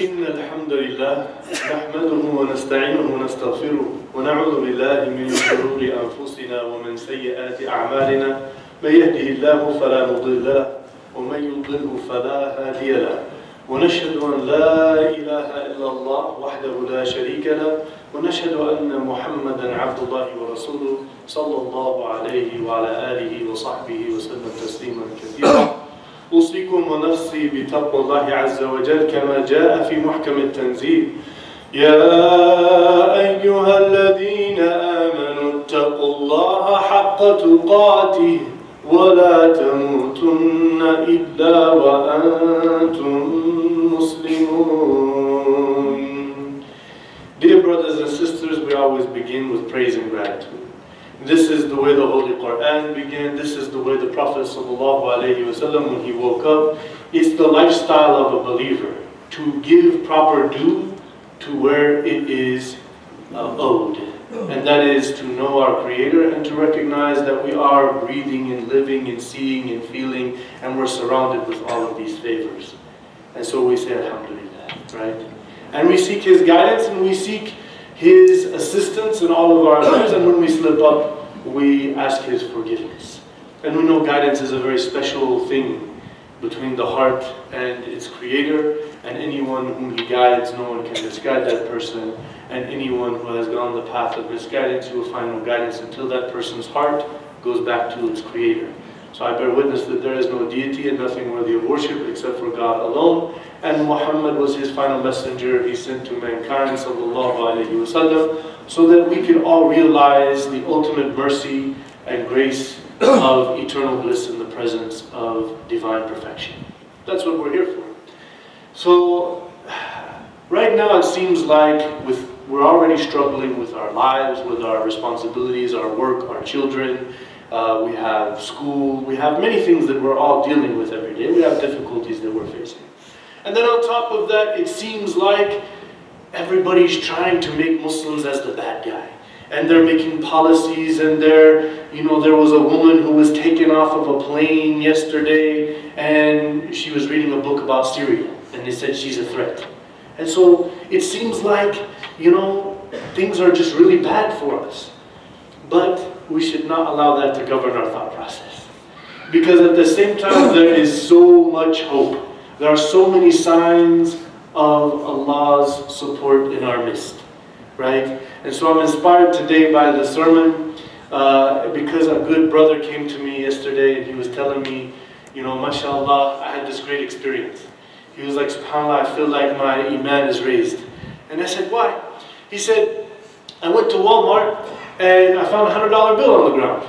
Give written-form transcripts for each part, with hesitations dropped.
إن الحمد لله نحمده ونستعينه ونستغفره ونعوذ بالله من شرور أنفسنا ومن سيئات أعمالنا من يهده الله فلا مضل له ومن يضلله فلا هادي له ونشهد أن لا إله إلا الله وحده لا شريك له ونشهد أن محمدا عبد الله ورسوله صلى الله عليه وعلى آله وصحبه وسلم تسليما كثيرا أوصيكم ونفسي بتقوى الله عز وجل كما جاء في محكم التنزيل يا أيها الذين آمنوا اتقوا الله حق تقاته ولا تموتن إلا وأنتم مسلمون. Dear brothers and sisters, we always begin with praise and gratitude. This is the way the Holy Quran began. This is the way the Prophet ﷺ, when he woke up, it's the lifestyle of a believer to give proper due to where it is owed. And that is to know our Creator and to recognize that we are breathing and living and seeing and feeling, and we're surrounded with all of these favors. And so we say Alhamdulillah, right? And we seek His guidance and we seek His assistance in all of our lives, and when we slip up, we ask His forgiveness. And we know guidance is a very special thing between the heart and its Creator, and anyone whom He guides, no one can misguide that person, and anyone who has gone the path of misguidance, you will find no guidance until that person's heart goes back to its Creator. So I bear witness that there is no deity and nothing worthy of worship except for God alone, and Muhammad was His final messenger He sent to mankind ﷺ, so that we can all realize the ultimate mercy and grace of eternal bliss in the presence of divine perfection. That's what we're here for. So right now it seems like we're already struggling with our lives, with our responsibilities, our work, our children. We have school, we have many things that we're all dealing with every day. We have difficulties that we're facing. And then on top of that, it seems like everybody's trying to make Muslims as the bad guy. And they're making policies, and there was a woman who was taken off of a plane yesterday, and she was reading a book about Syria, and they said she's a threat. And so it seems like, things are just really bad for us. But we should not allow that to govern our thought process. Because at the same time, there is so much hope. There are so many signs of Allah's support in our midst, right? And so I'm inspired today by the sermon because a good brother came to me yesterday and he was telling me, mashallah, I had this great experience. He was like, subhanAllah, I feel like my iman is raised. And I said, why? He said, I went to Walmart and I found a $100 bill on the ground.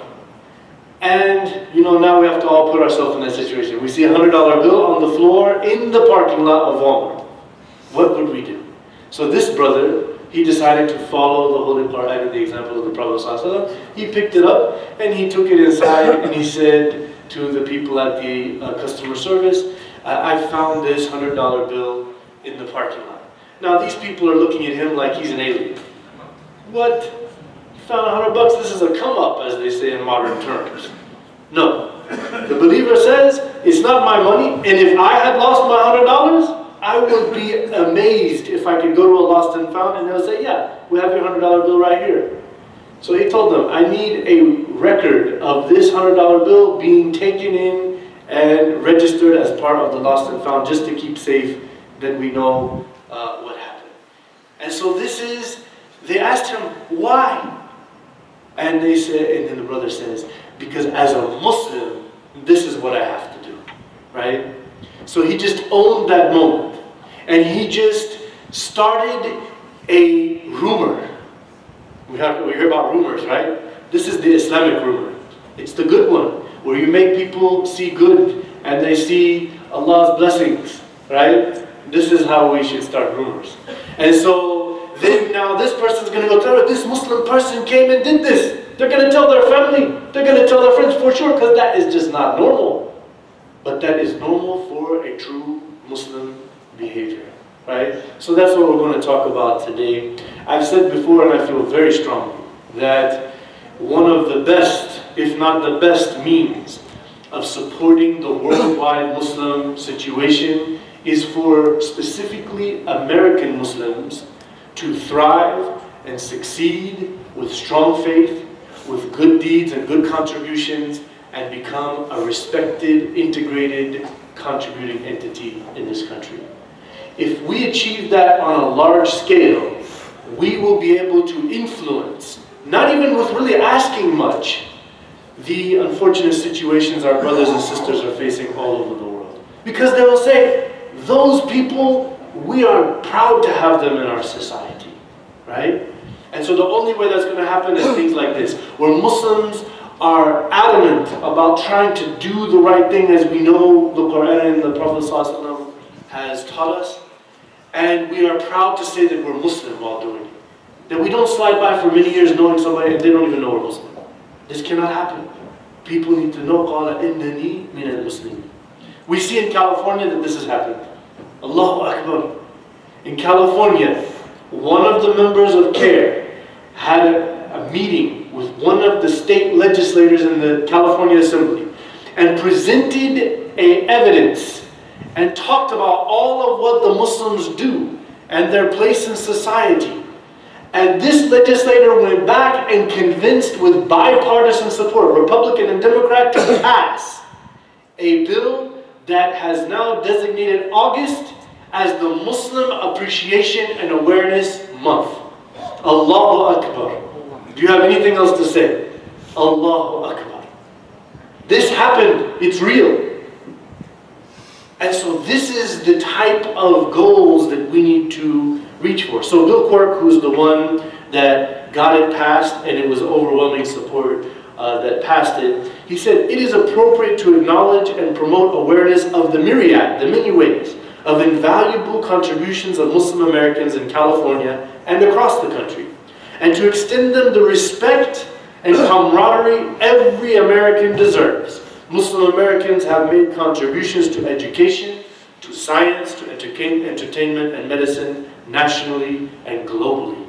And, now we have to all put ourselves in that situation. We see a $100 bill on the floor in the parking lot of Walmart. What would we do? So this brother, he decided to follow the Holy Quran and the example of the Prophet ﷺ. He picked it up and he took it inside and he said to the people at the customer service, I found this $100 bill in the parking lot. Now these people are looking at him like he's an alien. What? You found $100? This is a come up, as they say in modern terms. No. The believer says, it's not my money, and if I had lost my $100, I would be amazed if I could go to a lost and found and they'll say, yeah, we have your $100 bill right here. So he told them, I need a record of this $100 bill being taken in and registered as part of the lost and found, just to keep safe that we know what happened. And so they asked him, why? And they said, and then the brother says, because as a Muslim, this is what I have to do, right? So he just owned that moment. And he just started a rumor. We hear about rumors, right? This is the Islamic rumor. It's the good one, where you make people see good and they see Allah's blessings, right? This is how we should start rumors. And so then now this person's going to go tell her, this Muslim person came and did this. They're going to tell their family. They're going to tell their friends for sure, because that is just not normal. But that is normal for a true Muslim behavior, right? So that's what we're going to talk about today. I've said before, and I feel very strongly, that one of the best, if not the best means of supporting the worldwide Muslim situation is for specifically American Muslims to thrive and succeed with strong faith, with good deeds and good contributions, and become a respected, integrated, contributing entity in this country. If we achieve that on a large scale, we will be able to influence, not even with really asking much, the unfortunate situations our brothers and sisters are facing all over the world. Because they will say, those people, we are proud to have them in our society, right? And so the only way that's going to happen is things like this, where Muslims are adamant about trying to do the right thing as we know the Quran and the Prophet ﷺ has taught us. And we are proud to say that we're Muslim while doing it. That we don't slide by for many years knowing somebody and they don't even know we're Muslim. This cannot happen. People need to know, قَالَ إِنَّنِي مِنَ الْمُسْلِمِينَ. We see in California that this has happened. Allahu Akbar. In California, one of the members of CARE had a meeting with one of the state legislators in the California Assembly and presented evidence and talked about all of what the Muslims do and their place in society. And this legislator went back and convinced with bipartisan support, Republican and Democrat, to pass a bill that has now designated August as the Muslim Appreciation and Awareness Month. Allahu Akbar. Do you have anything else to say? Allahu Akbar. This happened. It's real. And so this is the type of goals that we need to reach for. So Bill Quirk, who's the one that got it passed, and it was overwhelming support that passed it, he said, it is appropriate to acknowledge and promote awareness of the myriad, the many ways, of invaluable contributions of Muslim Americans in California and across the country, and to extend them the respect and camaraderie every American deserves. Muslim Americans have made contributions to education, to science, to entertainment and medicine, nationally and globally.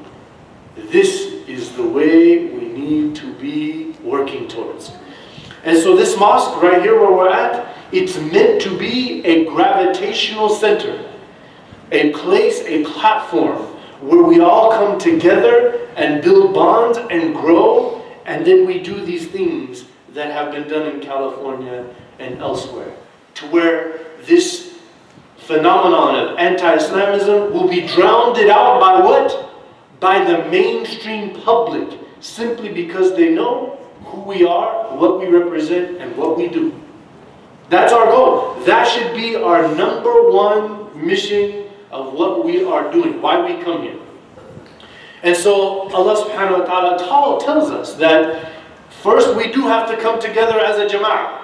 This is the way we need to be working towards. And so this mosque right here where we're at, it's meant to be a gravitational center, a place, a platform where we all come together and build bonds and grow, and then we do these things that have been done in California and elsewhere, to where this phenomenon of anti-Islamism will be drowned out by what? By the mainstream public, simply because they know who we are, what we represent, and what we do. That's our goal. That should be our #1 mission of what we are doing, why we come here. And so Allah subhanahu wa ta'ala tells us that first we do have to come together as a jama'ah.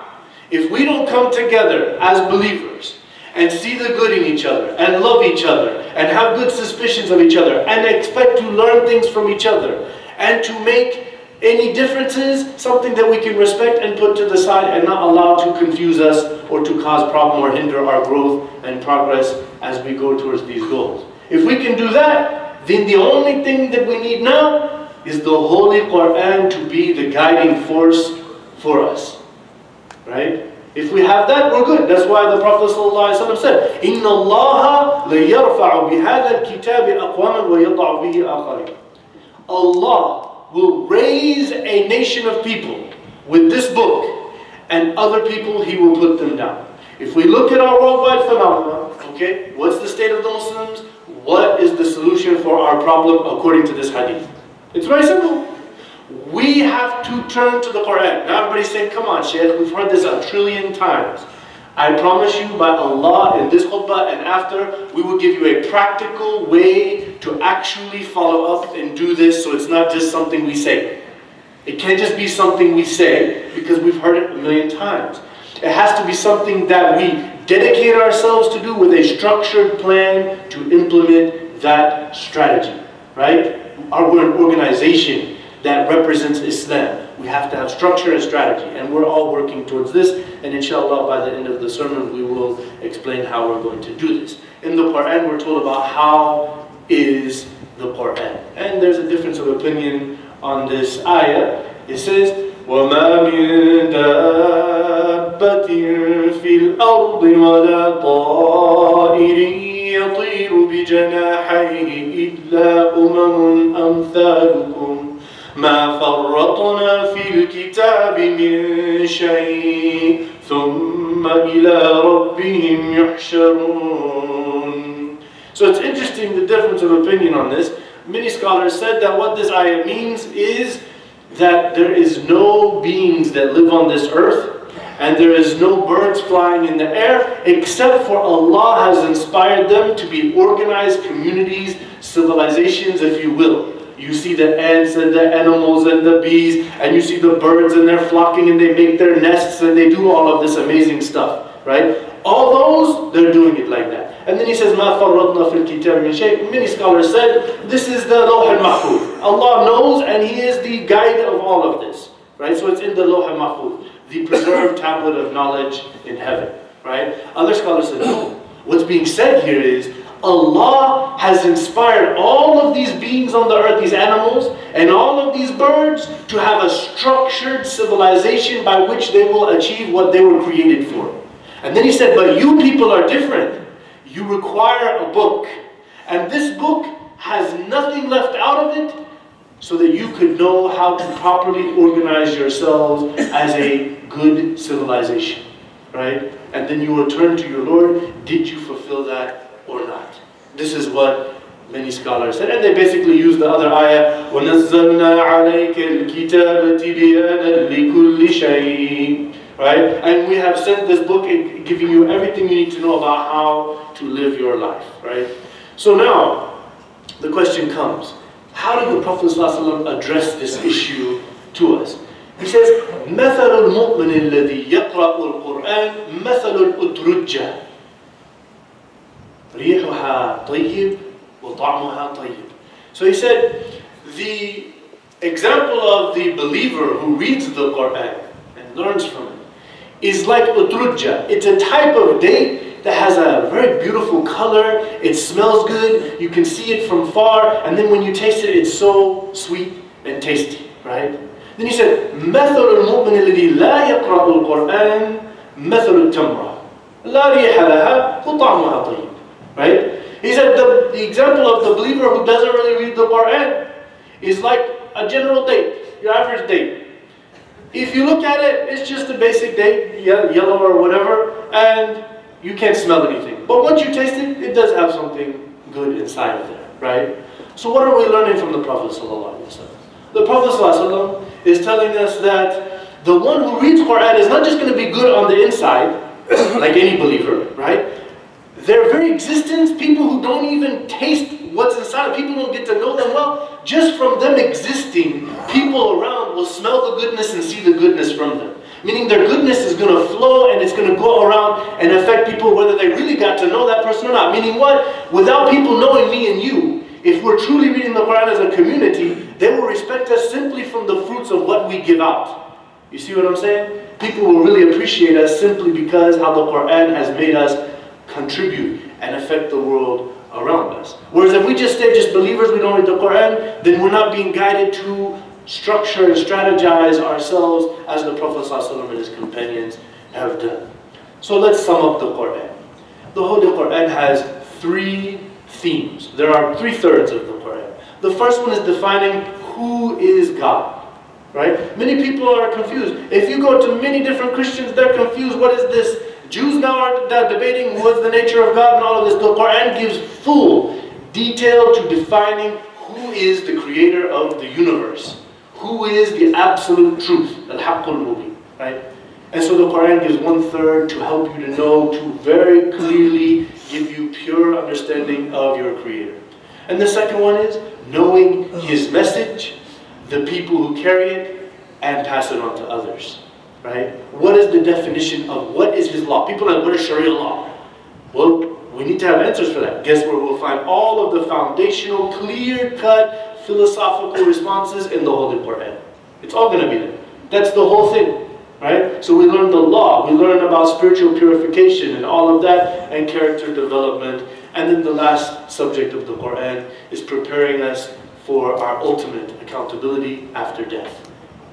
If we don't come together as believers and see the good in each other and love each other and have good suspicions of each other and expect to learn things from each other and to make any differences something that we can respect and put to the side and not allow to confuse us or to cause problem or hinder our growth and progress as we go towards these goals. If we can do that, then the only thing that we need now is the Holy Quran to be the guiding force for us. Right? If we have that, we're good. That's why the Prophet ﷺ said, إِنَّ اللَّهَ لَيَرْفَعُ بِهَذَا الْكِتَابِ أَقْوَامًا وَيَضَعُ بِهِ آخَرِينَ. Allah will raise a nation of people with this book, and other people He will put them down. If we look at our worldwide phenomena, okay, what's the state of the Muslims? What is the solution for our problem according to this hadith? It's very simple. We have to turn to the Quran. Now everybody's saying, come on, Shaykh, we've heard this 1,000,000,000,000 times. I promise you by Allah in this khutbah and after, we will give you a practical way to actually follow up and do this, so it's not just something we say. It can't just be something we say because we've heard it 1,000,000 times. It has to be something that we dedicate ourselves to do with a structured plan to implement that strategy, right? We're an organization that represents Islam. We have to have structure and strategy, and we're all working towards this, and inshallah by the end of the sermon we will explain how we're going to do this. In the Quran we're told about how is the Quran, and there's a difference of opinion on this ayah. It says, وَمَا مِن دَابَّةٍ فِي الْأَرْضِ وَلَا طَائِرٍ يَطِيرُ بِجَنَاحَيْهِ إِلَّا أُمَمٌ أَمْثَالُكُمْ مَا فَرَّطْنَا فِي الْكِتَابِ مِن شَيْءٍ ثُمَّ إِلَى رَبِّهِمْ يُحْشَرُونَ. So it's interesting the difference of opinion on this. Many scholars said that what this ayah means is that there is no beings that live on this earth and there is no birds flying in the air except for Allah has inspired them to be organized communities, civilizations, if you will. You see the ants and the animals and the bees, and you see the birds and they're flocking and they make their nests and they do all of this amazing stuff, right? All those, they're doing it like that. And then he says, مَا فَرَّطْنَا فِي الْكِتَابِ مِنْ شَيْءٍ. Many scholars said, this is the Lawh al-Mahfuz. Allah knows and He is the guide of all of this, right? So it's in the Lawh al-Mahfuz, the preserved tablet of knowledge in heaven, right? Other scholars said, no. What's being said here is, Allah has inspired all of these beings on the earth, these animals, and all of these birds to have a structured civilization by which they will achieve what they were created for. And then he said, but you people are different. You require a book. And this book has nothing left out of it so that you could know how to properly organize yourselves as a good civilization. Right? And then you return to your Lord. Did you fulfill that or not? This is what many scholars said. And they basically use the other ayah, وَنَزَّلْنَا عَلَيْكَ الْكِتَابَ تِبْيَانًا لِكُلِّ شَيْءٍ. Right? And we have sent this book giving you everything you need to know about how to live your life. Right? So now, the question comes, how did the Prophet ﷺ address this issue to us? He says, مَثَلُ الْمُؤْمِنِ الَّذِي يَقْرَأُ الْقُرْآنِ مَثَلُ الْأُتْرُجَّةِ رِيحُهَا طَيِّبٌ وَطَعْمُهَا طَيِّبٌ. So he said, the example of the believer who reads the Qur'an and learns from it is like utrujja. It's a type of date that has a very beautiful color. It smells good. You can see it from far. And then when you taste it, it's so sweet and tasty. Right? Then he said, مَثَلُ الْمُؤْمِنِ الَّذِي لَا يَقْرَأُ الْقُرْآنِ مَثَلُ التَّمْرَةِ لَا رِيحَ لَهَا وَطَعْمُهَا طَيِّبٌ. Right? He said the example of the believer who doesn't really read the Qur'an is like a general date, your average date. If you look at it, it's just a basic date, yellow or whatever, and you can't smell anything. But once you taste it, it does have something good inside of there, right? So what are we learning from the Prophet ﷺ? The Prophet ﷺ is telling us that the one who reads Qur'an is not just going to be good on the inside, like any believer, right? Their very existence, people who don't even taste what's inside, people don't get to know them well, just from them existing, people around will smell the goodness and see the goodness from them. Meaning their goodness is going to flow and it's going to go around and affect people whether they really got to know that person or not. Meaning what? Without people knowing me and you, if we're truly reading the Quran as a community, they will respect us simply from the fruits of what we give out. You see what I'm saying? People will really appreciate us simply because how the Quran has made us contribute and affect the world around us. Whereas if we just stay just believers, we don't read the Quran, then we're not being guided to structure and strategize ourselves as the Prophet ﷺ and his companions have done. So let's sum up the Quran. The Holy Quran has three themes. There are 3/3 of the Quran. The first one is defining who is God. Right? Many people are confused. If you go to many different Christians, they're confused. What is this? Jews now are debating what's the nature of God and all of this. The Quran gives full detail to defining who is the creator of the universe. Who is the absolute truth, al-haqqul mubin, right? And so the Quran gives 1/3 to help you to know, to very clearly give you pure understanding of your creator. And the second one is knowing his message, the people who carry it, and pass it on to others. Right? What is the definition of what is his law? People are like, what is Sharia law? Well, we need to have answers for that. Guess where we'll find all of the foundational, clear-cut, philosophical responses in the Holy Quran. It's all going to be there. That's the whole thing. Right? So we learn the law. We learn about spiritual purification and all of that, and character development. And then the last subject of the Quran is preparing us for our ultimate accountability after death.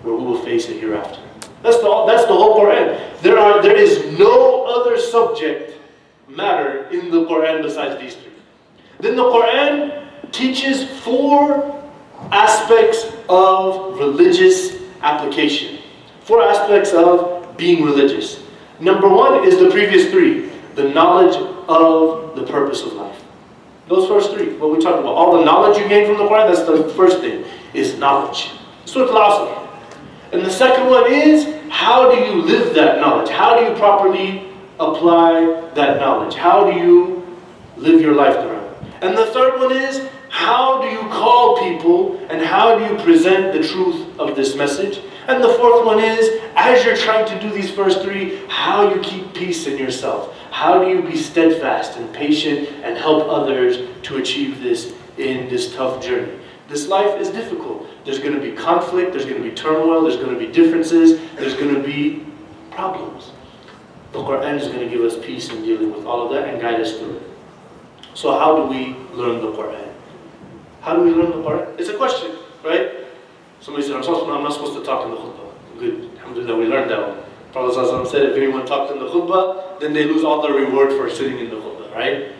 where we will face it hereafter. That's the whole Quran. There is no other subject matter in the Quran besides these three. Then the Quran teaches 4 aspects of religious application. 4 aspects of being religious. Number 1 is the previous 3. The knowledge of the purpose of life. Those first 3, what we talked about. All the knowledge you gain from the Quran, that's the first thing, is knowledge. Surah Al-Asr. And the second one is, how do you live that knowledge? How do you properly apply that knowledge? How do you live your life around? And the third one is, how do you call people and how do you present the truth of this message? And the fourth one is, as you're trying to do these first 3, how you keep peace in yourself. How do you be steadfast and patient and help others to achieve this in this tough journey? This life is difficult. There's going to be conflict, there's going to be turmoil, there's going to be differences, there's going to be problems. The Quran is going to give us peace in dealing with all of that and guide us through it. So how do we learn the Quran? How do we learn the Quran? It's a question, right? Somebody said, I'm not supposed to talk in the khutbah. Good, alhamdulillah, we learned that one. Prophet ﷺ said if anyone talked in the khutbah, then they lose all the reward for sitting in the khutbah, right?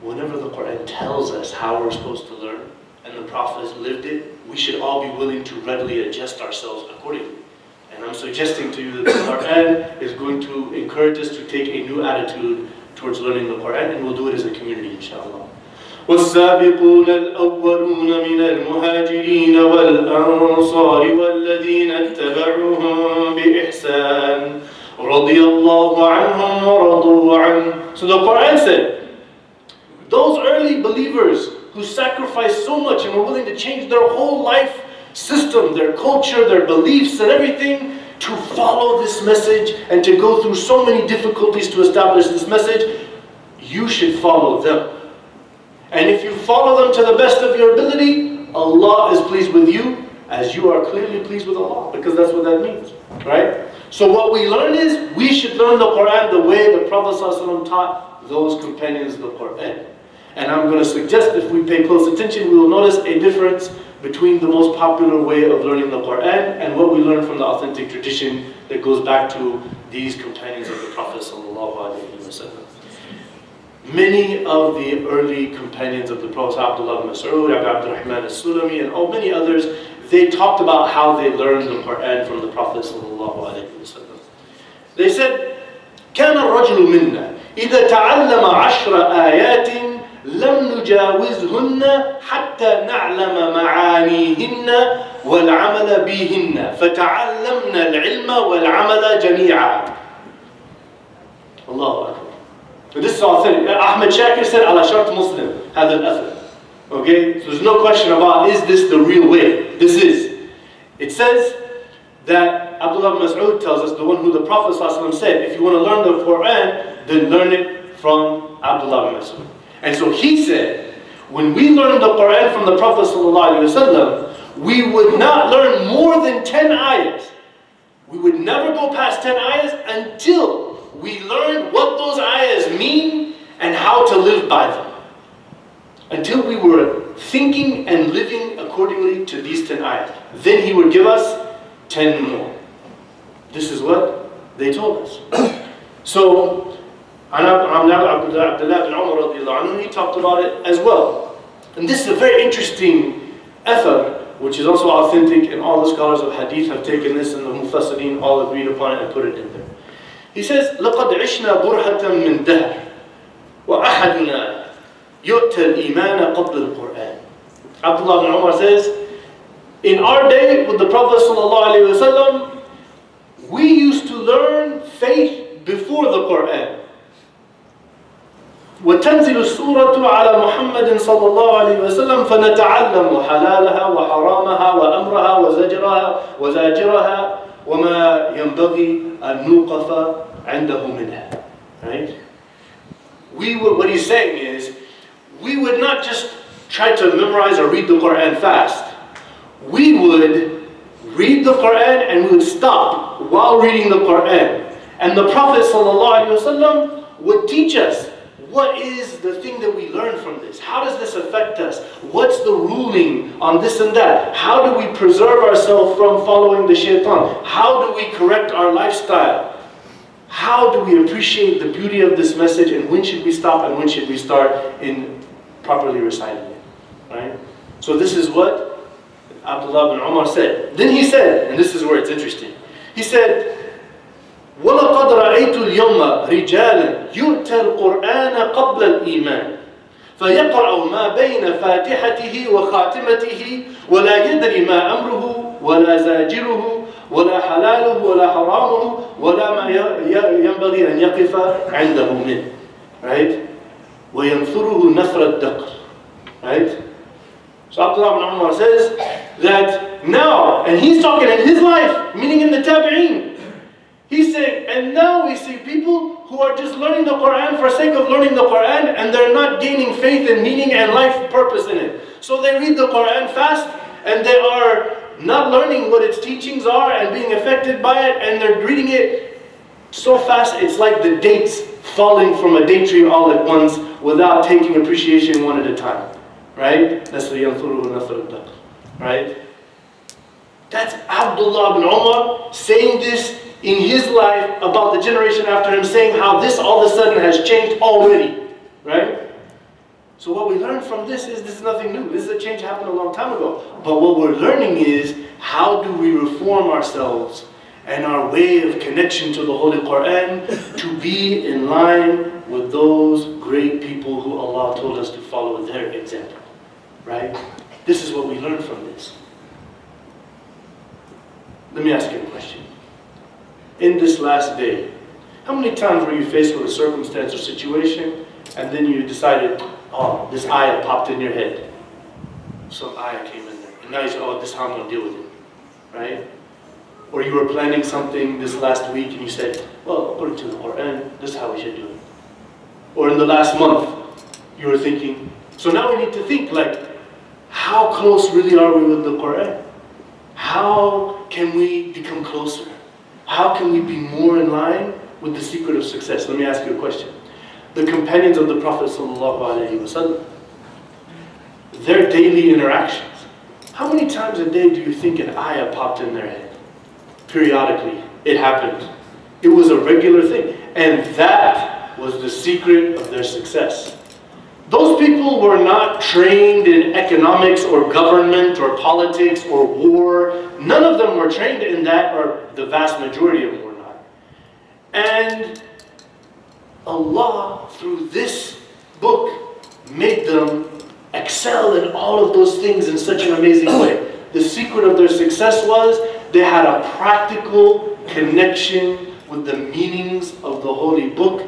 Whenever the Quran tells us how we're supposed to learn, and the Prophet lived it, we should all be willing to readily adjust ourselves accordingly. And I'm suggesting to you that the Quran is going to encourage us to take a new attitude towards learning the Quran, and we'll do it as a community, inshallah. والسابقون الأولون من المهاجرين والأنصار والذين اتبعوهم بإحسان رضي الله عنهم ورضوا عنه. So the Quran said, those early believers who sacrificed so much and were willing to change their whole life system, their culture, their beliefs and everything to follow this message and to go through so many difficulties to establish this message, you should follow them. And if you follow them to the best of your ability, Allah is pleased with you as you are clearly pleased with Allah, because that's what that means, right? So what we learn is, we should learn the Quran the way the Prophet ﷺ taught those companions the Quran. And I'm going to suggest if we pay close attention, we will notice a difference between the most popular way of learning the Quran and what we learn from the authentic tradition that goes back to these companions of the Prophet ﷺ. Many of the early companions of the Prophet, Abdullah ibn Mas'ud, Abdurrahman al-Sulami, and many others, they talked about how they learned the Quran from the Prophet ﷺ. They said, كان الرجل منا إذا تعلم 10 آيات لم نجاوزهن حتى نعلم معانيهن والعمل بهن فتعلمنا العلم والعمل جميعا. الله أكبر. This is authentic. Ahmed Shakir said, على شرط مسلم هذا الأثر. Okay, so there's no question about, is this the real way? This is. It says that Abdullah ibn Mas'ud tells us, the one who the Prophet ﷺ said, if you want to learn the Quran, then learn it from Abdullah ibn Mas'ud. And so he said, when we learned the Quran from the Prophet ﷺ, we would not learn more than 10 ayahs. We would never go past 10 ayahs until we learned what those ayahs mean and how to live by them. Until we were thinking and living accordingly to these 10 ayahs. Then he would give us 10 more. This is what they told us. So, Abdullah bin Umar, he talked about it as well. And this is a very interesting athar, which is also authentic, and all the scholars of hadith have taken this, and the mufassirin all agreed upon it and put it in there. He says, لَقَدْ عِشْنَا بُرْهَةً مِّن دَهْرٍ وَأَحَدُنَا يُؤْتَى الْإِيمَانَ قَبْلَ الْقُرْآنِ. Abdullah bin Umar says, in our day with the Prophet ﷺ, we used to learn faith before the Quran. وتنزل السورة على محمد صلى الله عليه وسلم فنتعلم حلالها وحرامها وأمرها وزاجرها وما ينبغي أن نوقف عنده منها. Right? What he's saying is, we would not just try to memorize or read the Quran fast. We would read the Quran and we would stop while reading the Quran. And the Prophet ﷺ would teach us what is the thing that we learn from this? How does this affect us? What's the ruling on this and that? How do we preserve ourselves from following the shaitan? How do we correct our lifestyle? How do we appreciate the beauty of this message, and when should we stop and when should we start in properly reciting it? Right? So this is what Abdullah bin Umar said. Then he said, and this is where it's interesting, he said, وَلَقَدْ رَأَيْتُ الْيَوْمَ رِجَالًا يُؤْتَى الْقُرْآنَ قَبْلَ الْإِيمَانِ فَيَقْرَأُ مَا بَيْنَ فَاتِحَتِهِ وَخَاتِمَتِهِ وَلَا يَدْرِ مَا أَمْرُهُ وَلَا زَاجِرُهُ وَلَا حَلَالُهُ وَلَا حَرَامُهُ وَلَا مَا يَنبَغِي أَنْ يَقِفَ عِنْدَهُ مِنْهُ. Right? وَيَنْثُرُهُ نَثْرَ الدَّقْرِ. Right? So Abdullah ibn Umar says that now, and he's talking in his life, meaning in the tabi'een. He's saying, and now we see people who are just learning the Quran for sake of learning the Quran, and they're not gaining faith and meaning and life purpose in it. So they read the Quran fast, and they are not learning what its teachings are and being affected by it, and they're reading it so fast it's like the dates falling from a date tree all at once without taking appreciation one at a time. Right? That's the yanthuru nathar. Right? That's Abdullah ibn Umar saying this in his life about the generation after him, saying how this all of a sudden has changed already. Right? So what we learn from this is nothing new. This is a change happened a long time ago. But what we're learning is, how do we reform ourselves and our way of connection to the Holy Quran to be in line with those great people who Allah told us to follow their example. Right? This is what we learn from this. Let me ask you a question. In this last day, how many times were you faced with a circumstance or situation, and then you decided, oh, this ayah popped in your head. Some ayah came in there. And now you say, oh, this is how I'm going to deal with it. Right? Or you were planning something this last week and you said, well, according to the Quran, this is how we should do it. Or in the last month, you were thinking, so now we need to think, like, how close really are we with the Quran? How can we become closer? How can we be more in line with the secret of success? Let me ask you a question. The companions of the Prophet ﷺ, their daily interactions, how many times a day do you think an ayah popped in their head? Periodically. It happened. It was a regular thing. And that was the secret of their success. Those people were not trained in economics or government or politics or war. None of them were trained in that, or the vast majority of them were not. And Allah, through this book, made them excel in all of those things in such an amazing way. The secret of their success was they had a practical connection with the meanings of the holy book,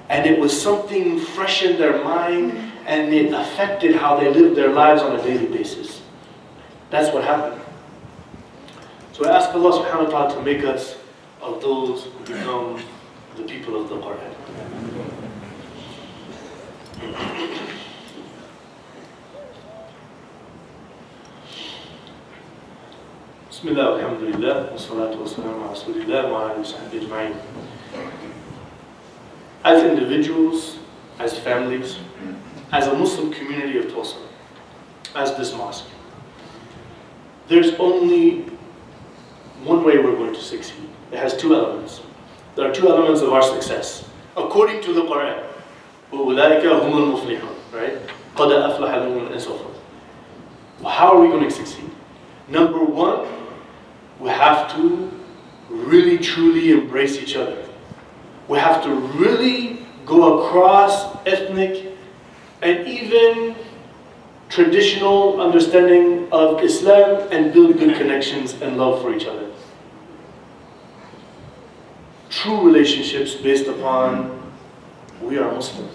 and it was something fresh in their mind, and it affected how they lived their lives on a daily basis. That's what happened. So I ask Allah subhanahu wa ta'ala to make us of those who become the people of the Quran. Bismillah, alhamdulillah, wa salatu wa salam ala rasulillah wa ala sahbihi ajma'in. As individuals, as families, as a Muslim community of Tulsa, as this mosque, there's only one way we're going to succeed. It has two elements. There are two elements of our success, according to the Quran. وَأُولَٰئِكَ هُمُ الْمُفْلِحُونَ. Right? قَدْ أَفْلَحَ الْمُؤْمِنُونَ, and so forth. Well, how are we going to succeed? Number one, we have to really truly embrace each other. We have to really go across ethnic and even traditional understanding of Islam and build good connections and love for each other. True relationships based upon we are Muslims.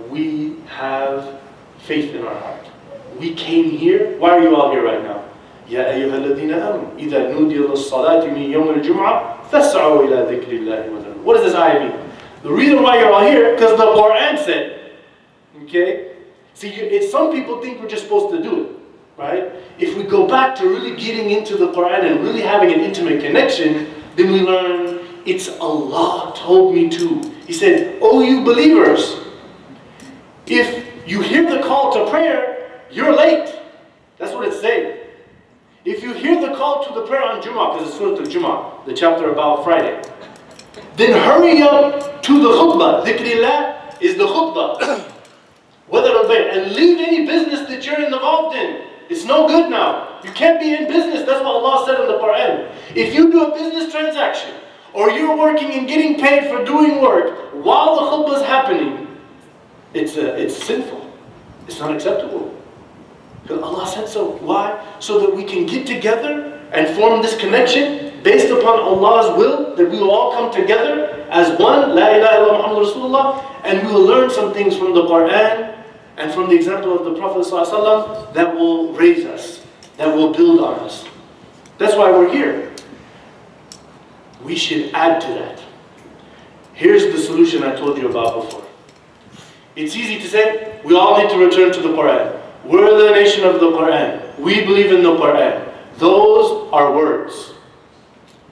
We have faith in our heart. We came here. Why are you all here right now? يا أيها الذين آمنوا إذا نودي للصلاة من يوم الجمعة فاسعوا إلى ذكر الله وذروا. What does this ayah mean? The reason why you're all here, because the Quran said. Okay? See, some people think we're just supposed to do it. Right? If we go back to really getting into the Quran and really having an intimate connection, then we learn It's Allah told me to. He said, "Oh, you believers, if you hear the call to prayer, you're late." That's what it's saying. If you hear the call to the prayer on Juma, because it's Surah Al-Juma, the chapter about Friday, then hurry up to the khutbah. Dhikrillah is the khutbah. And leave any business that you're involved in. It's no good now. You can't be in business. That's what Allah said in the Quran. If you do a business transaction, or you're working and getting paid for doing work while the khutbah is happening, it's sinful. It's not acceptable. Because Allah said so. Why? So that we can get together and form this connection based upon Allah's will, that we will all come together as one, La ilaha illallah Muhammad Rasulullah, and we will learn some things from the Quran and from the example of the Prophet ﷺ that will raise us, that will build on us. That's why we're here. We should add to that. Here's the solution I told you about before. It's easy to say, we all need to return to the Quran. We're the nation of the Quran. We believe in the Quran. Those are words.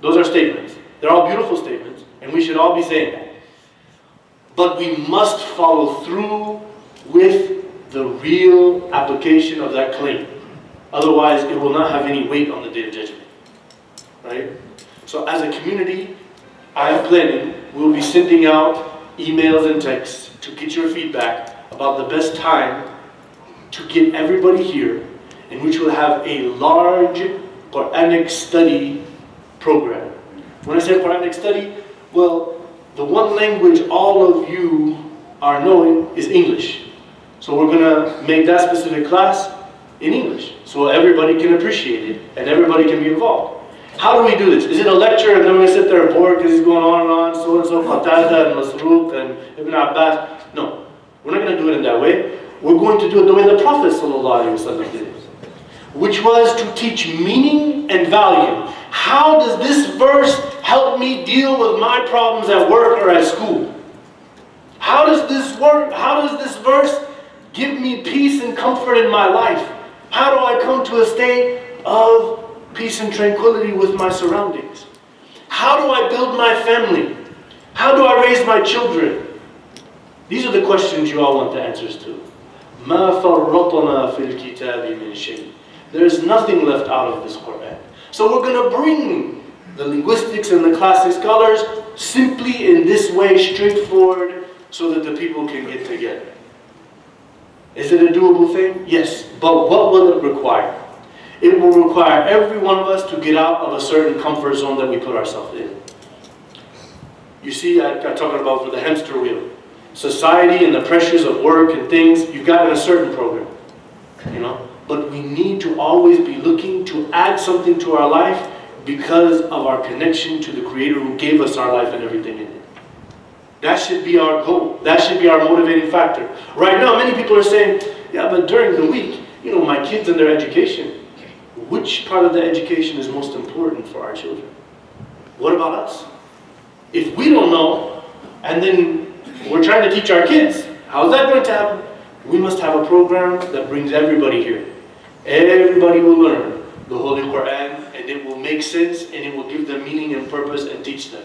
Those are statements. They're all beautiful statements, and we should all be saying that. But we must follow through with the real application of that claim. Otherwise, it will not have any weight on the Day of Judgment. Right? So as a community, I am planning, we'll be sending out emails and texts to get your feedback about the best time to get everybody here, in which we'll have a large Quranic study program. When I say Quranic study, well, the one language all of you are knowing is English. So we're going to make that specific class in English, so everybody can appreciate it and everybody can be involved. How do we do this? Is it a lecture and then we sit there bored because he's going on and on, so and so, Qatada and Masruq and Ibn Abbas? No, we're not going to do it in that way. We're going to do it the way the Prophet ﷺ did it, which was to teach meaning and value. How does this verse help me deal with my problems at work or at school? How does this work? How does this verse give me peace and comfort in my life? How do I come to a state of peace and tranquility with my surroundings? How do I build my family? How do I raise my children? These are the questions you all want the answers to. مَا فَرَّطْنَا فِي الْكِتَابِ مِنْ شَيْءٍ. There is nothing left out of this Quran. So we're going to bring the linguistics and the classic scholars simply in this way, straightforward, so that the people can get together. Is it a doable thing? Yes. But what will it require? It will require every one of us to get out of a certain comfort zone that we put ourselves in. You see, I'm talking about for the hamster wheel. Society and the pressures of work and things, you've got in a certain program, you know. But we need to always be looking to add something to our life because of our connection to the Creator who gave us our life and everything in it. That should be our goal. That should be our motivating factor. Right now, many people are saying, yeah, but during the week, you know, my kids and their education. Which part of the education is most important for our children? What about us? If we don't know, and then we're trying to teach our kids, how is that going to happen? We must have a program that brings everybody here. Everybody will learn the Holy Quran, and it will make sense, and it will give them meaning and purpose and teach them.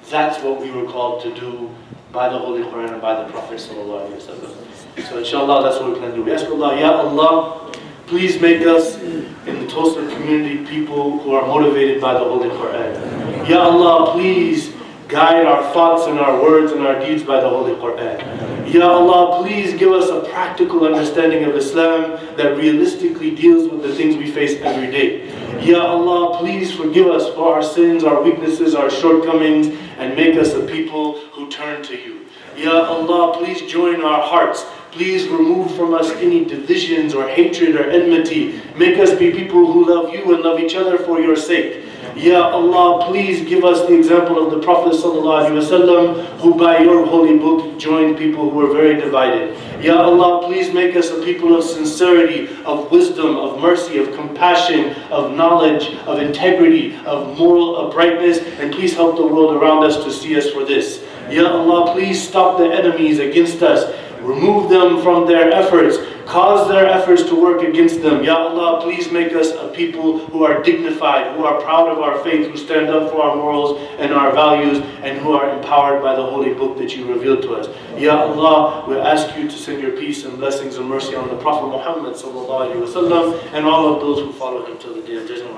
That's what we were called to do by the Holy Quran and by the Prophet ﷺ. So inshallah, that's what we can do. We ask Allah, Ya Allah, please make us in the Tulsa community people who are motivated by the Holy Quran. Ya Allah, please guide our thoughts and our words and our deeds by the Holy Quran. Ya Allah, please give us a practical understanding of Islam that realistically deals with the things we face every day. Ya Allah, please forgive us for our sins, our weaknesses, our shortcomings, and make us a people who turn to you. Ya Allah, please join our hearts. Please remove from us any divisions or hatred or enmity. Make us be people who love you and love each other for your sake. Ya Allah, please give us the example of the Prophet ﷺ, who by your holy book joined people who were very divided. Ya Allah, please make us a people of sincerity, of wisdom, of mercy, of compassion, of knowledge, of integrity, of moral uprightness, and please help the world around us to see us for this. Ya Allah, please stop the enemies against us. Remove them from their efforts. Cause their efforts to work against them. Ya Allah, please make us a people who are dignified, who are proud of our faith, who stand up for our morals and our values, and who are empowered by the holy book that you revealed to us. Ya Allah, we ask you to send your peace and blessings and mercy on the Prophet Muhammad sallallahu alaihi wasallam and all of those who follow him till the day of judgment.